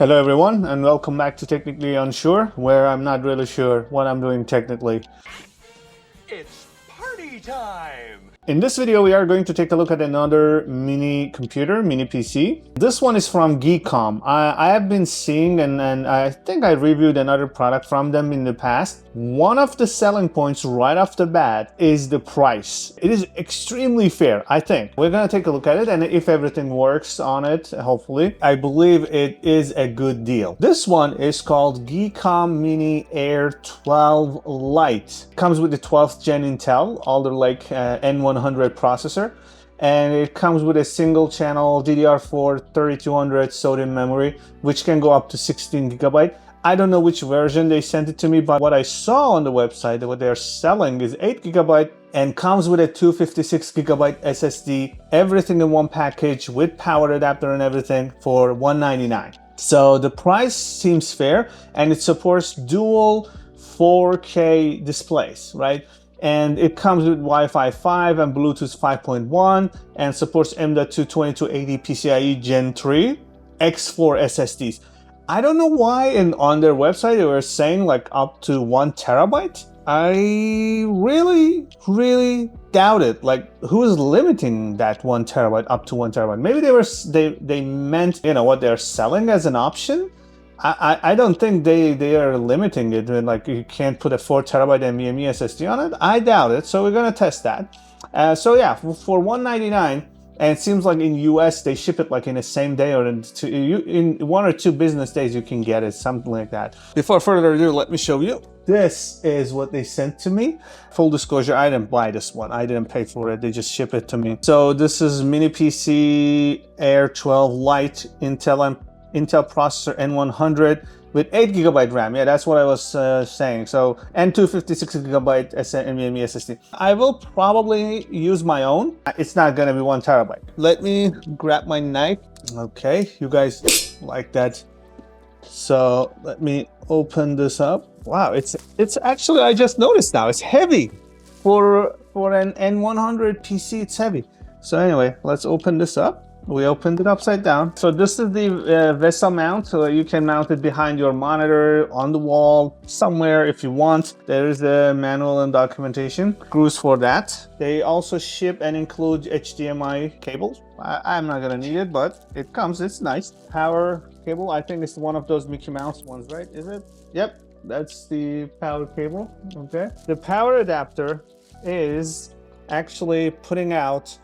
Hello everyone, and welcome back to Technically Unsure, where I'm not really sure what I'm doing technically. It's party time! In this video, we are going to take a look at another mini computer, mini PC. This one is from GEEKOM. I have been seeing, and I think I reviewed another product from them in the past. One of the selling points right off the bat is the price. It is extremely fair, I think. We're going to take a look at it, and if everything works on it, hopefully, I believe it is a good deal. This one is called GEEKOM Mini Air12 Lite. Comes with the 12th gen Intel Alder Lake N100 processor, and it comes with a single channel DDR4 3200 sodium memory, which can go up to 16 GB. I don't know which version they sent it to me, but what I saw on the website, what they're selling is 8 GB and comes with a 256 GB SSD, everything in one package with power adapter and everything for $199. So the price seems fair, and it supports dual 4K displays, right? And it comes with Wi-Fi 5 and Bluetooth 5.1 and supports M.2 2280 PCIe Gen 3 X4 SSDs. I don't know why on their website they were saying like up to 1 terabyte. I really doubt it. Like, who is limiting that 1 terabyte up to 1 terabyte? Maybe they meant, you know, what they're selling as an option. I don't think they are limiting it. Like, you can't put a 4 terabyte NVMe SSD on it. I doubt it. So we're gonna test that. So yeah, for $199. And it seems like in US they ship it like in the same day, or in 1 or 2 business days you can get it, something like that. Before further ado, let me show you. This is what they sent to me. Full disclosure, I didn't buy this one. I didn't pay for it. They just ship it to me. So this is minipc Air12 Lite Intel processor N100 with 8 GB RAM. Yeah, that's what I was saying. So, and 256 GB NVMe SSD. I will probably use my own. It's not gonna be 1 terabyte. Let me grab my knife. Okay, you guys like that. So let me open this up. Wow, it's actually, I just noticed now, it's heavy. For an N100 PC, it's heavy. So anyway, let's open this up. We opened it upside down. So this is the VESA mount. So you can mount it behind your monitor, on the wall, somewhere if you want. There is a manual and documentation. Screws for that. They also ship and include HDMI cables. I'm not gonna need it, but it comes, it's nice. Power cable, I think it's one of those Mickey Mouse ones, right? Is it? Yep, that's the power cable, okay. The power adapter is actually putting out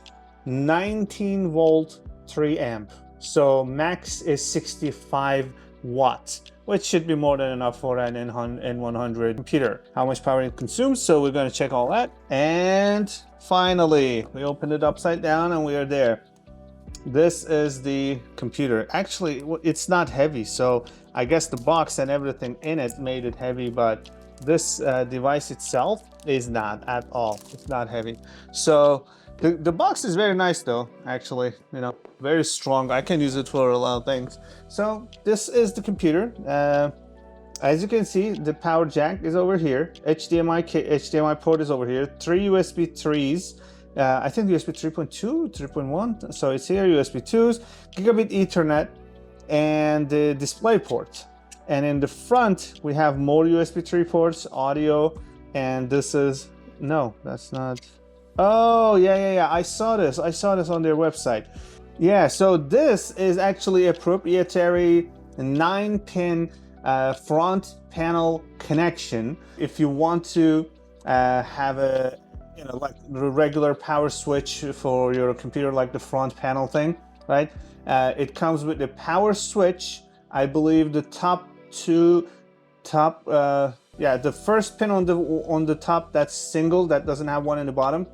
19 volt 3 amp, so max is 65 watts, which should be more than enough for an N100 computer. How much power it consumes, so we're going to check all that. And finally, we opened it upside down and we are there. This is the computer. Actually, it's not heavy, so I guess the box and everything in it made it heavy, but this device itself is not at all. It's not heavy. So the box is very nice though, actually, you know, very strong. I can use it for a lot of things. So this is the computer. As you can see, the power jack is over here. HDMI port is over here. 3 USB 3s. I think USB 3.2, 3.1. So it's here, USB 2s, gigabit Ethernet, and the display port. And in the front, we have more USB 3 ports, audio, and this is, no, that's not. Oh, yeah. I saw this on their website. Yeah, so this is actually a proprietary 9-pin front panel connection. If you want to have a, you know, like the regular power switch for your computer, like the front panel thing, right? It comes with the power switch. I believe the the first pin on the top, that's single, that doesn't have one in the bottom.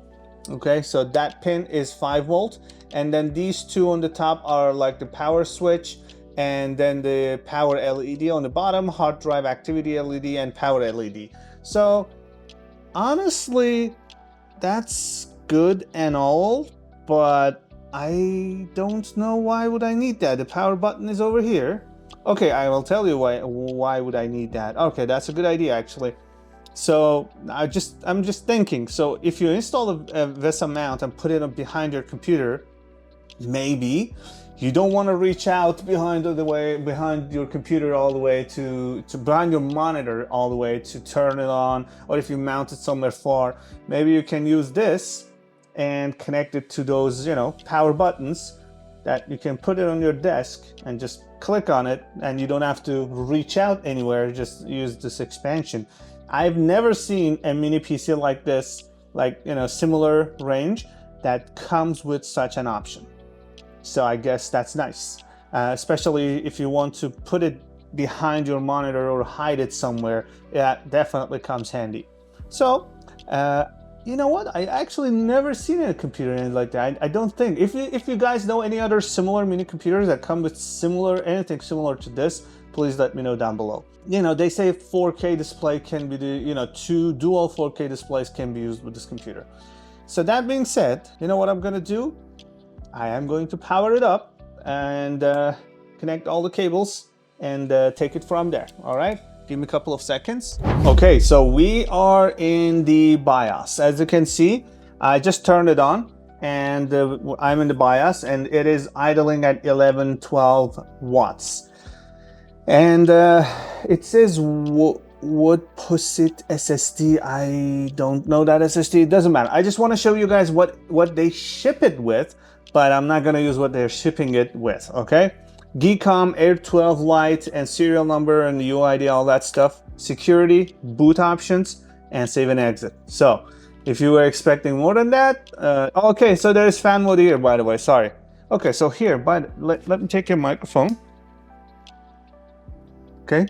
Okay, so that pin is 5 volt, and then these two on the top are like the power switch, and then the power LED on the bottom, hard drive activity LED, and power LED. So honestly, that's good and all, but I don't know why would I need that. The power button is over here. Okay, I will tell you why would I need that. Okay, that's a good idea actually. So I'm just thinking, so if you install a VESA mount and put it behind your computer, maybe You don't want to reach out behind your computer all the way to behind your monitor all the way to turn it on, or if you mount it somewhere far, maybe you can use this and connect it to those, you know, power buttons that you can put it on your desk and just click on it, and you don't have to reach out anywhere, just use this expansion. I've never seen a mini PC like this, like, you know, similar range that comes with such an option. So I guess that's nice, especially if you want to put it behind your monitor or hide it somewhere. That definitely comes handy. So you know what? I actually never seen a computer like that. I don't think. If you guys know any other similar mini computers that come with anything similar to this, please let me know down below. You know, they say 4K display can be, two dual 4K displays can be used with this computer. So that being said, you know what I'm gonna do? I am going to power it up and connect all the cables and take it from there. All right. Give me a couple of seconds. Okay, so we are in the BIOS. As you can see, I just turned it on and I'm in the BIOS and it is idling at 1112 watts. And it says WiFi SSD. I don't know that SSD. It doesn't matter. I just want to show you guys what they ship it with, but I'm not going to use what they're shipping it with, okay? GEEKOM Air12 Lite and serial number and UID, all that stuff. Security, boot options, and save and exit. So if you were expecting more than that, okay, so there's fan mode here, by the way, sorry. Okay, so here, let me take your microphone. Okay,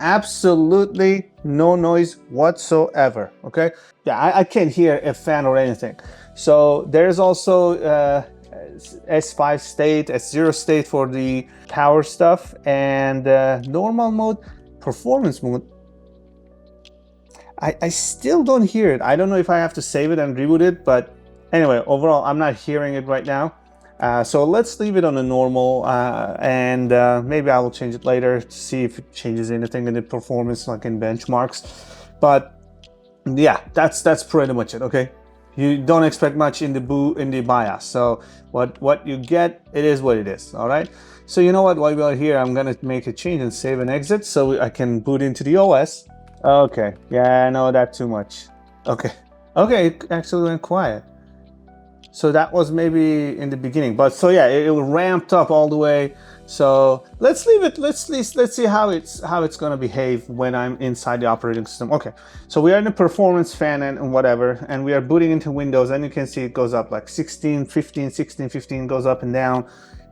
absolutely no noise whatsoever, okay? Yeah, I can't hear a fan or anything. So there's also S5 state, S0 state for the power stuff, and normal mode, performance mode. I still don't hear it. I don't know if I have to save it and reboot it, but anyway, overall, I'm not hearing it right now. So let's leave it on a normal, and maybe I will change it later to see if it changes anything in the performance, like in benchmarks. But yeah, that's pretty much it, okay? You don't expect much in the BIOS. So what you get, it is what it is, all right? So you know what, while we're here, I'm gonna make a change and save and exit so I can boot into the OS. Okay, yeah, I know that too much. Okay, it actually went quiet. So that was maybe in the beginning, but so yeah, it ramped up all the way. So let's leave it. Let's see how it's gonna behave when I'm inside the operating system. Okay, so we are in the performance fan and whatever, and we are booting into Windows, and you can see it goes up like 16, 15, 16, 15, goes up and down.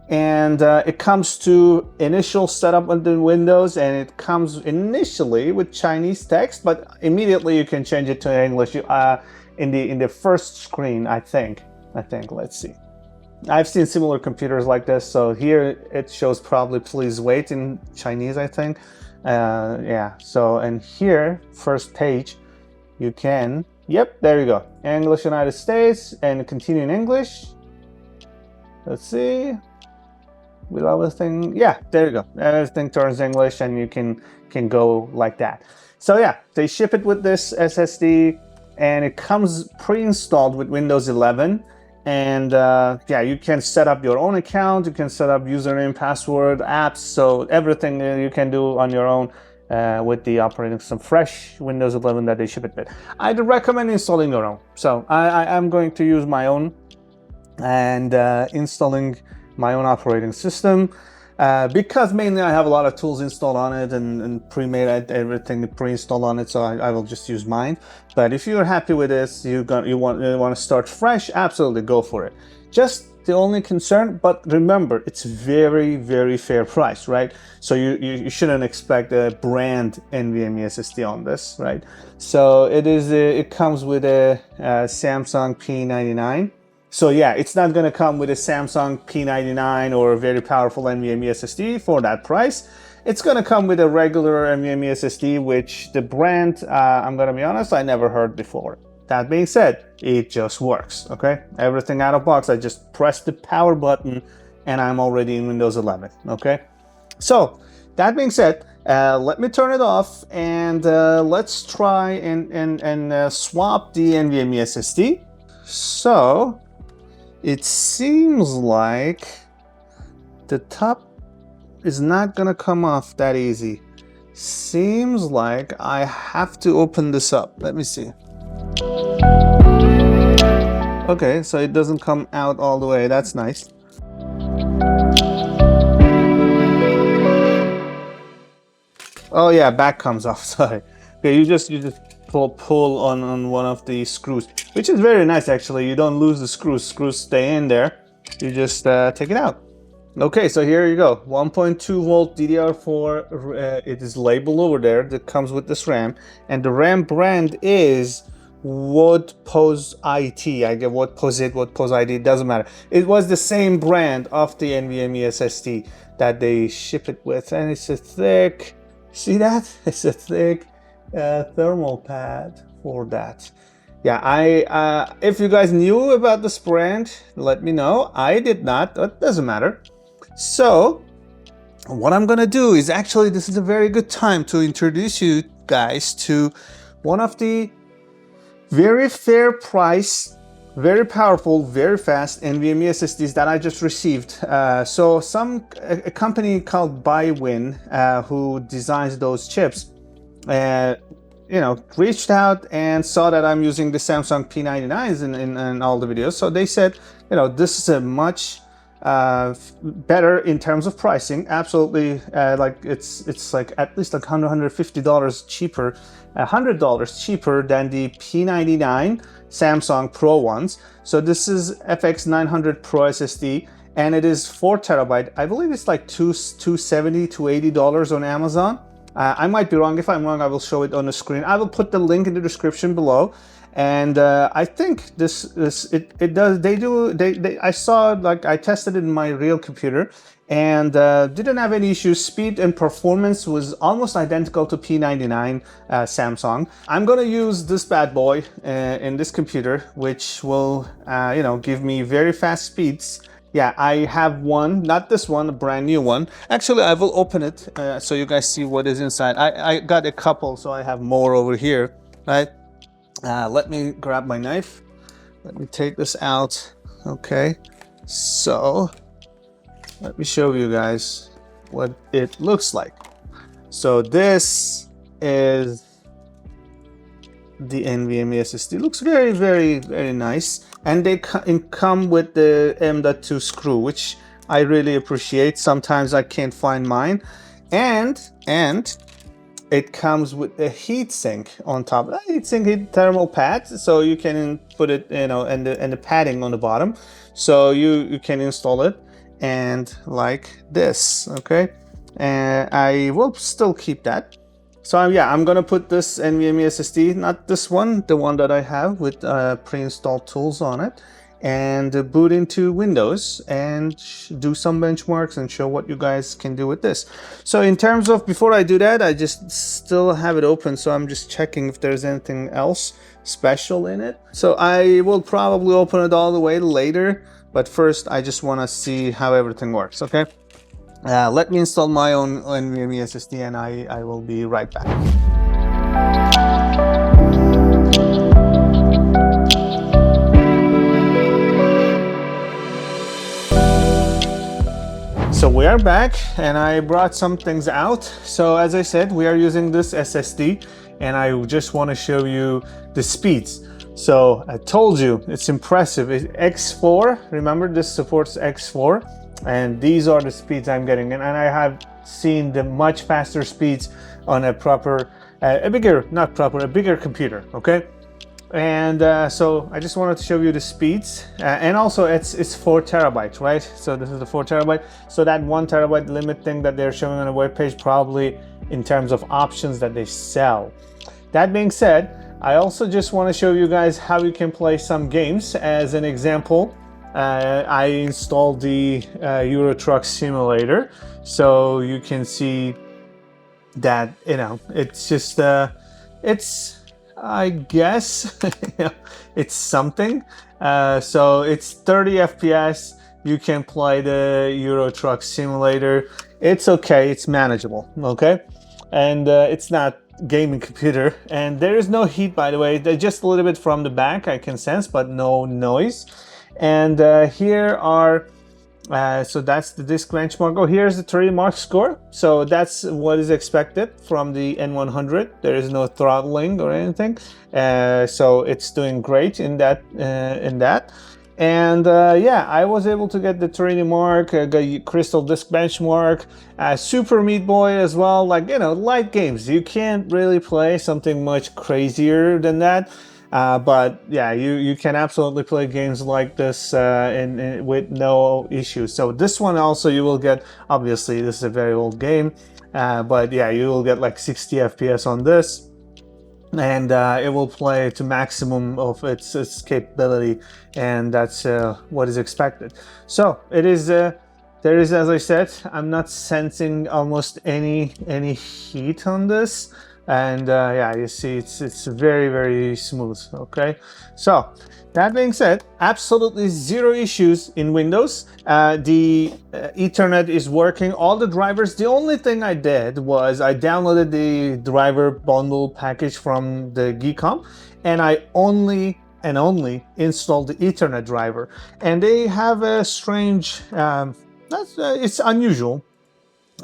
And it comes to initial setup on the Windows, and it comes initially with Chinese text, but immediately you can change it to English in the first screen, I think. Let's see. I've seen similar computers like this. So here it shows probably please wait in Chinese, I think. Yeah, so, and here, first page, you can, yep, there you go. English United States, and continue in English. Let's see. Will everything, yeah, there you go. Everything turns English and you can go like that. So yeah, they ship it with this SSD and it comes pre-installed with Windows 11. And yeah, you can set up your own account, you can set up username, password, apps, so everything you can do on your own with the operating system, fresh Windows 11 that they ship it with. I'd recommend installing your own. So I'm going to use my own and installing my own operating system because mainly I have a lot of tools installed on it and pre-made everything pre-installed on it, so I will just use mine. But if you're happy with this, you want to start fresh, absolutely go for it. Just the only concern, but remember, it's very, very fair price, right? So you shouldn't expect a brand NVMe SSD on this, right? So it comes with a Samsung P99. So yeah, it's not going to come with a Samsung P99 or a very powerful NVMe SSD for that price. It's going to come with a regular NVMe SSD, which the brand, I'm going to be honest, I never heard before. That being said, it just works, okay? Everything out of box, I just press the power button and I'm already in Windows 11, okay? So that being said, let me turn it off and let's try and swap the NVMe SSD. So it seems like the top is not gonna come off that easy. Seems like I have to open this up. Let me see. Okay, so it doesn't come out all the way. That's nice. Oh yeah, back comes off. Sorry. Okay, you just pull on one of the screws, which is very nice actually. You don't lose the screws. Screws stay in there. You just take it out. Okay, so here you go. 1.2 volt DDR4. It is labeled over there. That comes with this RAM, and the RAM brand is WhatPosIT. I get WhatPosit, WhatPosIT. It doesn't matter. It was the same brand of the NVMe SSD that they ship it with, and it's a thick. See that? It's a thick thermal pad for that. Yeah, if you guys knew about this brand, let me know. I did not. It doesn't matter. So what I'm gonna do is actually, this is a very good time to introduce you guys to one of the very fair price, very powerful, very fast NVMe SSDs that I just received. So a company called Bywin, who designs those chips, you know, reached out and saw that I'm using the Samsung P99s in all the videos. So they said, you know, this is a much better in terms of pricing. Absolutely, like it's like at least like $150 cheaper, $100 cheaper than the P99 Samsung Pro ones. So this is FX900 Pro SSD, and it is 4 terabyte. I believe it's like $270 to $280 on Amazon. I might be wrong. If I'm wrong, I will show it on the screen. I will put the link in the description below. And I think it does. I saw, like, I tested it in my real computer and didn't have any issues. Speed and performance was almost identical to P99 Samsung. I'm gonna use this bad boy in this computer, which will you know, give me very fast speeds. Yeah, I have one, not this one, a brand new one. Actually, I will open it so you guys see what is inside. I got a couple, so I have more over here, right? Let me grab my knife. Let me take this out. Okay, so let me show you guys what it looks like. So this is the NVMe SSD. Looks very, very, very nice. And they come with the M.2 screw, which I really appreciate. Sometimes I can't find mine. And it comes with a heat sink on top. Heat thermal pad, so you can put it, you know, and the padding on the bottom, so you can install it, and like this. Okay, and I will still keep that. So yeah, I'm gonna put this NVMe SSD, not this one, the one that I have with pre-installed tools on it, and boot into Windows and do some benchmarks and show what you guys can do with this. So in terms of, before I do that, I just still have it open, so I'm just checking if there's anything else special in it. So I will probably open it all the way later, but first I just want to see how everything works. Okay, let me install my own NVMe SSD and I will be right back. So we are back, and I brought some things out. So as I said, we are using this SSD, and I just want to show you the speeds. So I told you, it's impressive. It's X4, remember this supports X4, and these are the speeds I'm getting. And I have seen the much faster speeds on a proper, a bigger computer, okay? And so I just wanted to show you the speeds, and also it's 4 terabytes, right? So this is the 4 terabyte. So that 1 terabyte limit thing that they're showing on the web page, probably in terms of options that they sell. That being said, I also just want to show you guys how you can play some games. As an example, I installed the Euro Truck Simulator, so you can see that, you know, it's just it's, I guess, it's something. So it's 30 FPS. You can play the Euro Truck Simulator. It's okay, it's manageable, okay? And it's not gaming computer. And there is no heat, by the way. They're just a little bit from the back, I can sense, but no noise. And here are So that's the disk benchmark. Oh, here's the 3D mark score. So that's what is expected from the N100. There is no throttling or anything. So it's doing great in that. And yeah, I was able to get the 3D mark, Crystal Disk Benchmark, Super Meat Boy as well. Like, you know, light games. You can't really play something much crazier than that. But yeah, you can absolutely play games like this with no issues. So this one also you will get, obviously this is a very old game, but yeah, you will get like 60 FPS on this. And it will play to maximum of its capability, and that's what is expected. So it is there is, as I said, I'm not sensing almost any heat on this, and yeah, you see it's very, very smooth. Okay, so that being said, absolutely zero issues in Windows. The Ethernet is working, all the drivers. The only thing I did was I downloaded the driver bundle package from the GEEKOM, and I only installed the Ethernet driver. And they have a strange, it's unusual.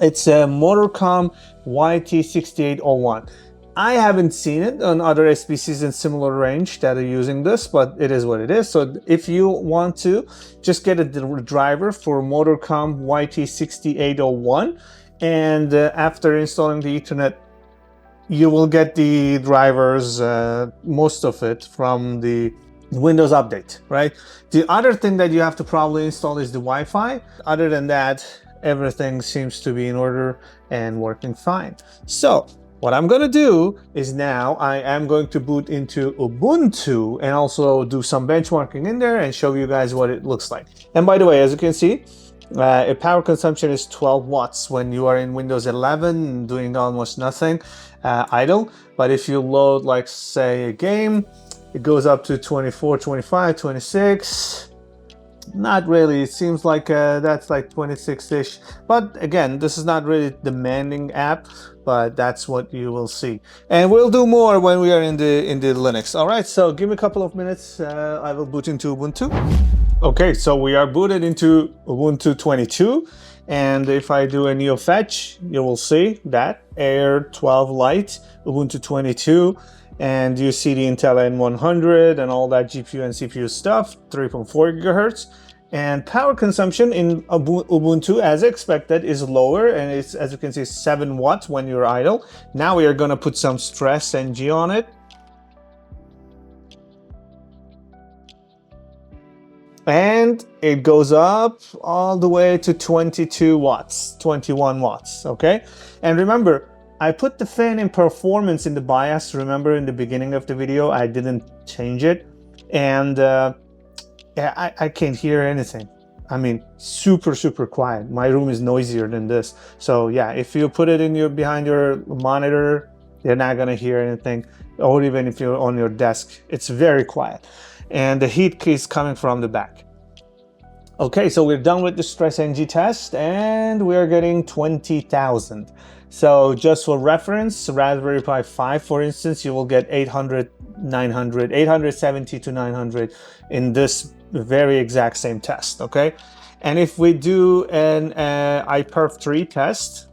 It's a Motorcom YT6801. I haven't seen it on other SPCs in similar range that are using this, but it is what it is. So if you want to, just get a driver for Motorcom YT6801, and after installing the Ethernet, you will get the drivers, most of it from the Windows update, right? The other thing that you have to probably install is the Wi-Fi. Other than that, everything seems to be in order and working fine. So what I'm going to do is now I am going to boot into Ubuntu and also do some benchmarking in there and show you guys what it looks like. And by the way, as you can see, power consumption is 12 watts when you are in Windows 11 doing almost nothing, idle. But if you load, like, say, a game, it goes up to 24, 25, 26. Not really. It seems like that's like 26-ish. But again, this is not really demanding app, but that's what you will see. And we'll do more when we are in the Linux. All right, so give me a couple of minutes. I will boot into Ubuntu. Okay, so we are booted into Ubuntu 22. And if I do a neo fetch, you will see that Air12 Lite, Ubuntu 22. And you see the Intel N100 and all that GPU and CPU stuff, 3.4 gigahertz. And power consumption in Ubuntu, as expected, is lower, and it's, as you can see, 7 watts when you're idle. Now we are going to put some stress NG on it. And it goes up all the way to 22 watts, 21 watts, okay? And remember, I put the fan in performance in the BIOS. Remember in the beginning of the video, I didn't change it. And yeah, I can't hear anything. I mean, super, super quiet. My room is noisier than this. So yeah, if you put it in behind your monitor, you're not gonna hear anything. Or even if you're on your desk, it's very quiet. And the heat is coming from the back. Okay, so we're done with the stress NG test, and we're getting 20,000. So just for reference, Raspberry Pi 5, for instance, you will get 800, 900, 870 to 900 in this very exact same test, okay? And if we do an iPerf 3 test,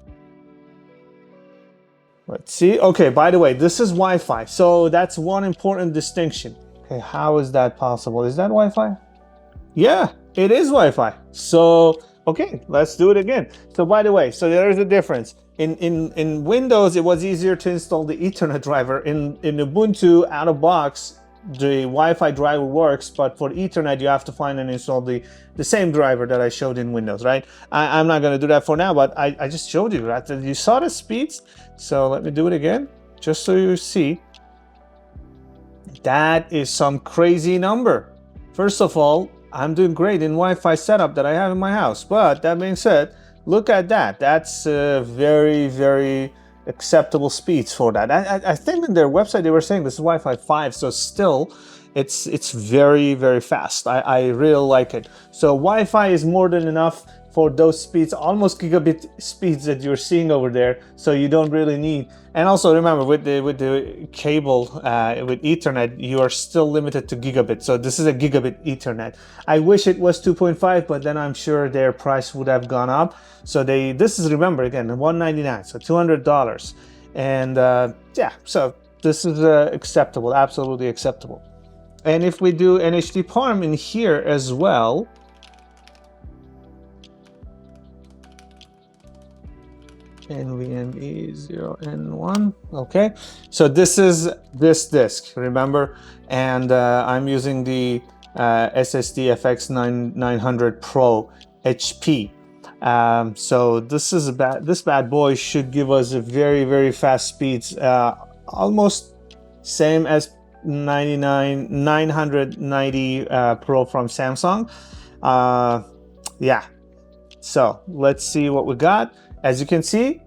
let's see. Okay, by the way, this is Wi-Fi. So that's one important distinction. Okay, how is that possible? Is that Wi-Fi? Yeah, it is Wi-Fi. So, okay, let's do it again. So by the way, so there is a difference. In Windows, it was easier to install the Ethernet driver. In Ubuntu, out of box, the Wi-Fi driver works, but for Ethernet, you have to find and install the same driver that I showed in Windows, right? I'm not gonna do that for now, but I just showed you, right? You saw the speeds. So let me do it again, just so you see. That is some crazy number. First of all, I'm doing great in Wi-Fi setup that I have in my house. But that being said, look at that. That's very, very acceptable speeds for that. I think in their website they were saying this is Wi-Fi 5, so still it's very, very fast. I really like it. So Wi-Fi is more than enough for those speeds, almost gigabit speeds that you're seeing over there. So you don't really need. And also remember, with the cable with Ethernet, you are still limited to gigabit. So this is a gigabit Ethernet. I wish it was 2.5, but then I'm sure their price would have gone up. So this is, remember again, $199, so $200. And yeah, so this is acceptable, absolutely acceptable. And if we do NHD Parm in here as well, NVMe 0N1, okay. So this is this disk, remember? And I'm using the SSD FX 900 Pro HP. So this bad boy should give us a very fast speeds, almost same as 990 Pro from Samsung. Yeah, so let's see what we got. As you can see,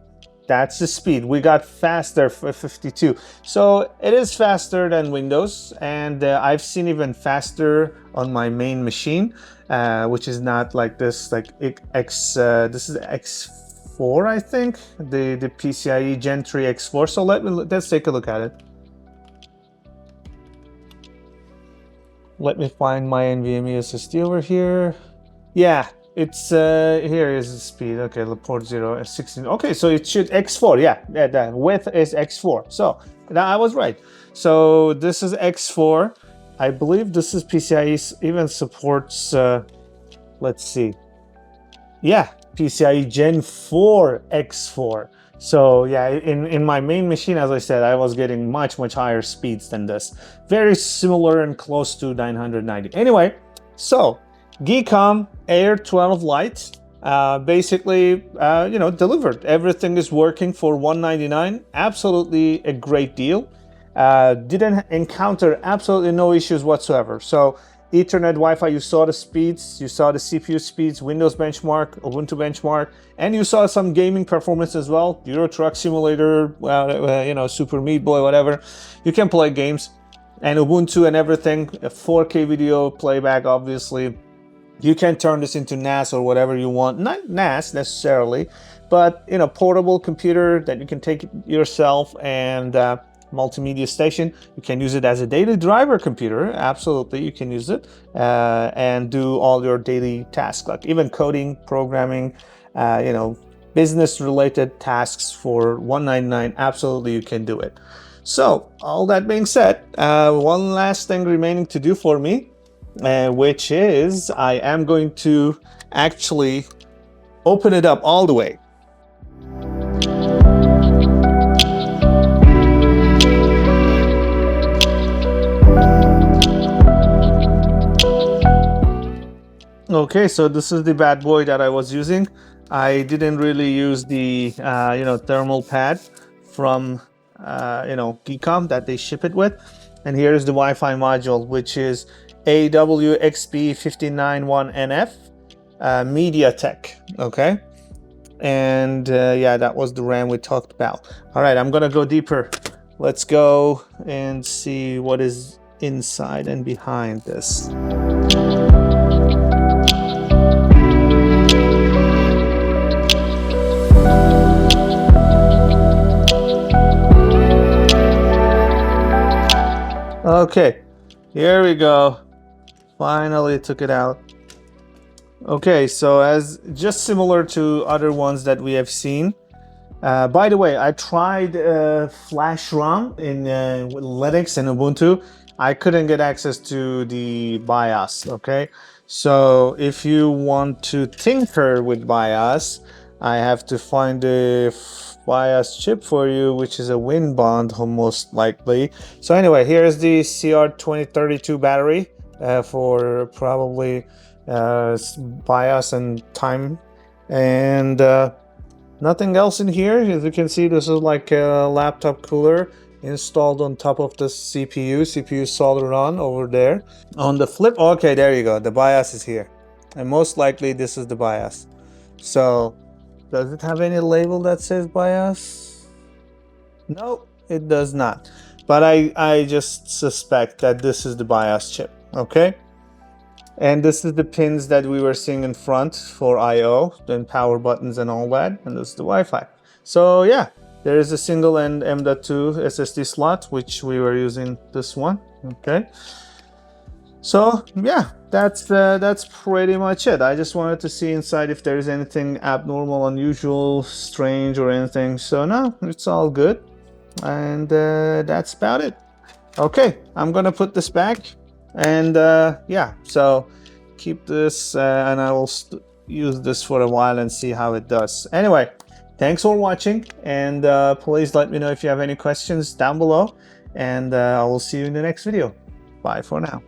that's the speed. We got faster for 52. So it is faster than Windows, and I've seen even faster on my main machine, which is not like this, like this is X4, I think, the PCIe Gen 3 X4. So let's take a look at it. Let me find my NVMe SSD over here. Yeah, it's here is the speed. Okay, the port 0 16. Okay, so it should X4. Yeah, the width is X4. So I was right. So this is X4. I believe this is PCIe, even supports. Let's see. Yeah, PCIe Gen 4 X4. So yeah, in my main machine, as I said, I was getting much higher speeds than this. Very similar and close to 990. Anyway, so GEEKOM Air12 Lite, basically, you know, delivered. Everything is working for $199. Absolutely a great deal. Didn't encounter absolutely no issues whatsoever. So Ethernet, Wi-Fi, you saw the speeds, you saw the CPU speeds, Windows benchmark, Ubuntu benchmark, and you saw some gaming performance as well. Euro Truck Simulator, you know, Super Meat Boy, whatever. You can play games, and Ubuntu and everything. A 4K video playback, obviously. You can turn this into NAS or whatever you want. Not NAS necessarily, but you know, portable computer that you can take yourself, and multimedia station. You can use it as a daily driver computer. Absolutely, you can use it and do all your daily tasks, like even coding, programming, you know, business related tasks for $199. Absolutely, you can do it. So all that being said, one last thing remaining to do for me, which is I am going to actually open it up all the way. Okay, so this is the bad boy that I was using. I didn't really use the you know, thermal pad from you know, GEEKOM that they ship it with. And here is the Wi-Fi module, which is AWXB591NF MediaTek. Okay, and yeah, that was the RAM we talked about. All right, I'm gonna go deeper. Let's go and see what is inside and behind this. Okay, here we go. Finally took it out. Okay, so as just similar to other ones that we have seen. By the way, I tried Flash ROM in Linux and Ubuntu. I couldn't get access to the BIOS. Okay, so if you want to tinker with BIOS, I have to find the BIOS chip for you, which is a WinBond most likely. So anyway, here's the CR2032 battery for probably BIOS and time, and nothing else in here. As you can see, this is like a laptop cooler installed on top of the CPU soldered on over there. On the flip, okay, there you go, the BIOS is here, and most likely this is the BIOS. So does it have any label that says BIOS? No, it does not. But I just suspect that this is the BIOS chip. Okay, And this is the pins that we were seeing in front for I/O, then power buttons and all that. And this is the Wi-Fi. So yeah, there is a single end M.2 SSD slot, which we were using this one. Okay. So yeah, that's pretty much it. I just wanted to see inside if there's anything abnormal, unusual, strange, or anything. So no, it's all good. And that's about it. Okay, I'm gonna put this back. And yeah, so keep this and I will use this for a while and see how it does. Anyway, thanks for watching, and please let me know if you have any questions down below, and I will see you in the next video. Bye for now.